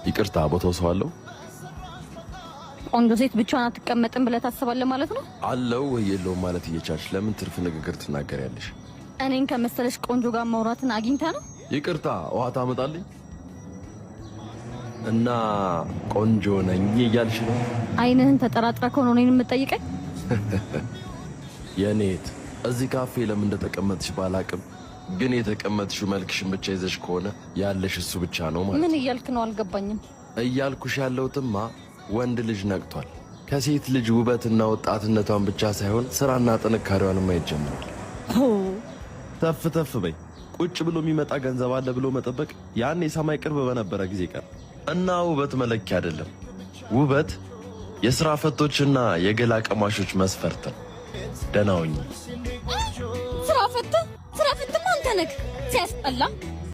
ይቅርታ ቦታው ሰው አለው? ቆንጆ ሴት ብቻዋን አትቀመጥም ብለህ ታስባለህ ማለት ነው? አለው ወይ የለውም ማለት እየቻልሽ ለምን ትርፍ ንግግር ትናገሪያለሽ? እኔን ከመሰለሽ ቆንጆ ጋር ማውራትን አግኝተህ ነው? ይቅርታ ውሃ ታመጣልኝ? እና ቆንጆ ነኝ እያልሽ ነው? አይንህን ተጠራጥራ ከሆነ እኔን የምትጠይቀኝ? የኔት እዚህ ካፌ ለምን እንደተቀመጥሽ ባላቅም ግን የተቀመጥሽው መልክሽን ብቻ ይዘሽ ከሆነ ያለሽ እሱ ብቻ ነው ማለት። ምን እያልክ ነው? አልገባኝም። እያልኩሽ ያለሁትማ ወንድ ልጅ ነቅቷል። ከሴት ልጅ ውበትና ወጣትነቷን ብቻ ሳይሆን ስራና ጥንካሬዋን ማየት ጀምሯል። ተፍ ተፍ በይ። ቁጭ ብሎ የሚመጣ ገንዘብ አለ ብሎ መጠበቅ ያኔ ሰማይ ቅርብ በነበረ ጊዜ ቀር እና ውበት መለኪያ አይደለም። ውበት የሥራ ፈቶችና የገላ ቀማሾች መስፈርት ነው። ደህና ሁኚ። ስራ ፈትማ አንተ ነህ። ሲያስጠላ